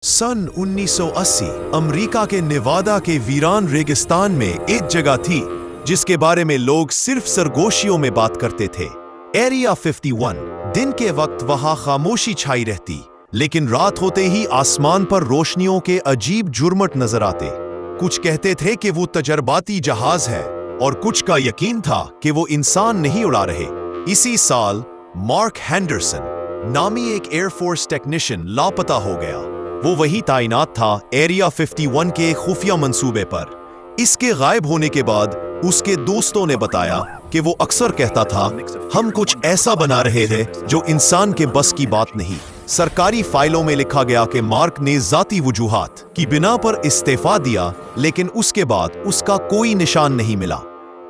सन 1980 America के नेवादा के वीरान रेगिस्तान में एक जगह थी जिसके बारे में लोग सिर्फ सरगोशियों में बात करते थे। एरिया 51। दिन के वक्त वहां खामोशी छाई रहती, लेकिन रात होते ही आसमान पर रोशनियों के अजीब जुर्मट नजर आते। कुछ कहते थे कि वो तजर्बाती जहाज है और कुछ का यकीन था कि वो इंसान नहीं उड़ा रहे। इसी साल मार्क हैंडरसन नामी एक एयरफोर्स टेक्नीशियन लापता हो गया। वो वही तैनात था एरिया 51 के खुफिया मंसूबे पर। इसके गायब होने के बाद उसके दोस्तों ने बताया कि वो अक्सर कहता था, हम कुछ ऐसा बना रहे थे जो इंसान के बस की बात नहीं। सरकारी फाइलों में लिखा गया कि मार्क ने जाती वजूहात की बिना पर इस्तीफा दिया, लेकिन उसके बाद उसका कोई निशान नहीं मिला।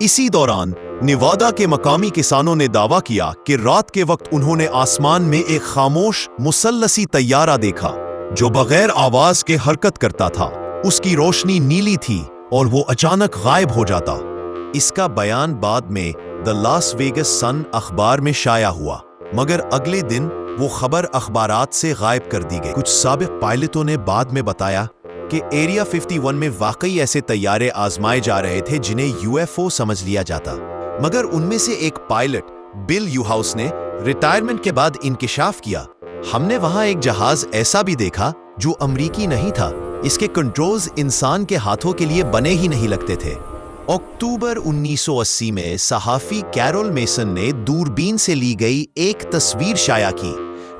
इसी दौरान नेवादा के मकामी किसानों ने दावा किया कि रात के वक्त उन्होंने आसमान में एक खामोश मुसल्लसी तैयारा देखा जो बगैर आवाज के हरकत करता था। उसकी रोशनी नीली थी और वो अचानक गायब हो जाता। इसका बयान बाद में द लास वेगस सन अखबार में शाया हुआ, मगर अगले दिन वो खबर अखबारात से गायब कर दी गई। कुछ साबिक पायलटों ने बाद में बताया कि एरिया 51 में वाकई ऐसे तैयारे आजमाए जा रहे थे जिन्हें यूएफओ समझ लिया जाता, मगर उनमें से एक पायलट बिल यूहाउस ने रिटायरमेंट के बाद इंकिशाफ किया, हमने वहां एक जहाज ऐसा भी देखा जो अमरीकी नहीं था। इसके कंट्रोल्स इंसान के हाथों के लिए बने ही नहीं लगते थे। अक्टूबर 1980 में सहाफी कैरोल मेसन ने दूरबीन से ली गई एक तस्वीर शाया की।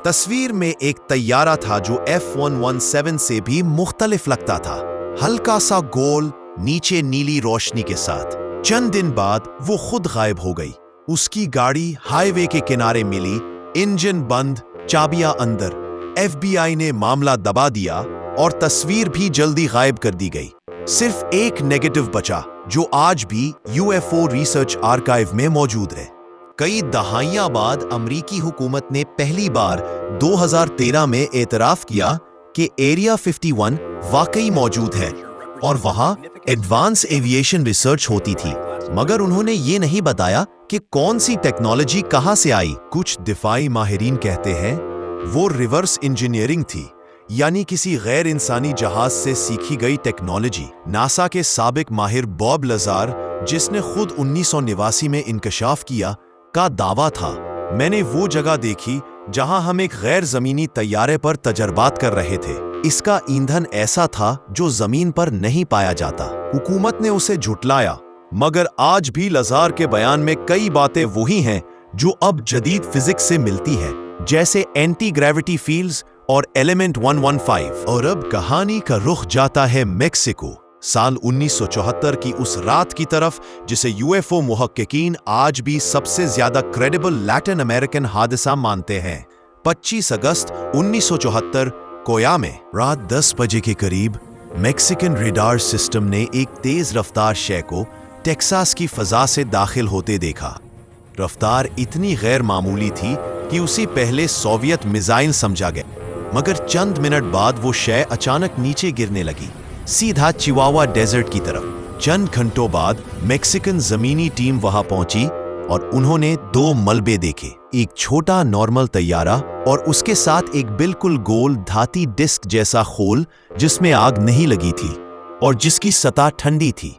तस्वीर में एक तैयारा था जो F-117 से भी मुख्तलिफ लगता था, हल्का सा गोल, नीचे नीली रोशनी के साथ। चंद दिन बाद वो खुद गायब हो गई। उसकी गाड़ी हाईवे के किनारे मिली, इंजन बंद, चाबियां अंदर। FBI ने मामला दबा दिया और तस्वीर भी जल्दी गायब कर दी गई। सिर्फ एक नेगेटिव बचा जो आज भी UFO रिसर्च आर्काइव में मौजूद है। कई दहाइयां बाद अमरीकी हुकूमत ने पहली बार 2013 में एतराफ किया कि एरिया 51 वाकई मौजूद है और वहां एडवांस एविएशन रिसर्च होती थी, मगर उन्होंने ये नहीं बताया कि कौन सी टेक्नोलॉजी कहां से आई। कुछ दिफाई माहिरीन कहते हैं वो रिवर्स इंजीनियरिंग थी, यानी किसी गैर इंसानी जहाज से सीखी गई टेक्नोलॉजी। नासा के साबिक माहिर बॉब लजार, जिसने खुद 1989 में इंकशाफ किया, का दावा था, मैंने वो जगह देखी जहां हम एक गैर जमीनी तैयारे पर तजर्बात कर रहे थे। इसका ईंधन ऐसा था जो जमीन पर नहीं पाया जाता। हुकूमत ने उसे झुटलाया, मगर आज भी लजार के बयान में कई बातें वही हैं जो अब जदीद फिजिक्स से मिलती है, जैसे एंटी ग्रेविटी फील्ड्स और एलिमेंट 115। और अब कहानी का रुख जाता है मेक्सिको, साल 1974 की उस रात की तरफ जिसे UFO मुहक्किकीन आज भी सबसे ज्यादा क्रेडिबल लैटिन अमेरिकन हादसा मानते हैं। 25 अगस्त 1974 कोया में रात 10 बजे के करीब मैक्सिकन रेडार सिस्टम ने एक तेज रफ्तार शय को टेक्सास की फजा से दाखिल होते देखा। रफ्तार इतनी गैर मामूली थी कि उसे पहले सोवियत मिसाइल समझा गया, मगर चंद मिनट बाद वो शय अचानक नीचे गिरने लगी, सीधा चिवावा डेजर्ट की तरफ। चंद घंटों बाद मैक्सिकन जमीनी टीम वहां पहुंची और उन्होंने दो मलबे देखे, एक छोटा नॉर्मल तैयारा और उसके साथ एक बिल्कुल गोल धाती डिस्क जैसा खोल जिसमें आग नहीं लगी थी और जिसकी सतह ठंडी थी,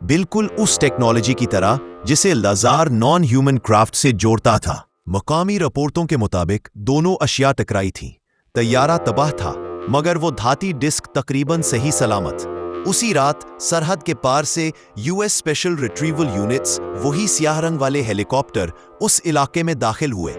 बिल्कुल उस टेक्नोलॉजी की तरह जिसे लजार नॉन ह्यूमन क्राफ्ट से जोड़ता था। मकामी रिपोर्टों के मुताबिक दोनों अशिया टकराई थीं। तैयारा तबाह था, मगर वो धाती डिस्क तकरीबन सही सलामत। उसी रात सरहद के पार से US स्पेशल रिट्रीवल यूनिट्स, वही स्याह रंग वाले हेलीकॉप्टर, उस इलाके में दाखिल हुए।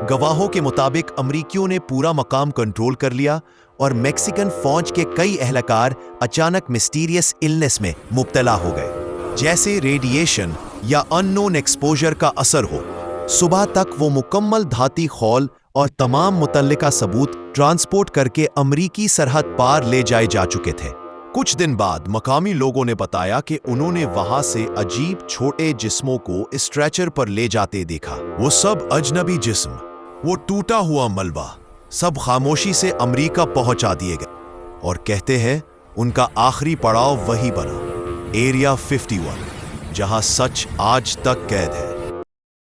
गवाहों के मुताबिक अमरीकियों ने पूरा मकाम कंट्रोल कर लिया और मैक्सिकन फौज के कई एहलकार अचानक मिस्टीरियस इलनेस में मुब्तला हो गए, जैसे रेडिएशन या अननोन एक्सपोजर का असर हो। सुबह तक वो मुकम्मल धाती खौल और तमाम मुतल्लिका सबूत ट्रांसपोर्ट करके अमरीकी सरहद पार ले जाए जा चुके थे। कुछ दिन बाद मकामी लोगों ने बताया कि उन्होंने वहां से अजीब छोटे जिस्मों को स्ट्रेचर पर ले जाते देखा। वो सब अजनबी जिस्म, वो टूटा हुआ मलबा, सब खामोशी से अमरीका पहुंचा दिए गए और कहते हैं उनका आखिरी पड़ाव वही बना, एरिया 51, जहां सच आज तक कैद है।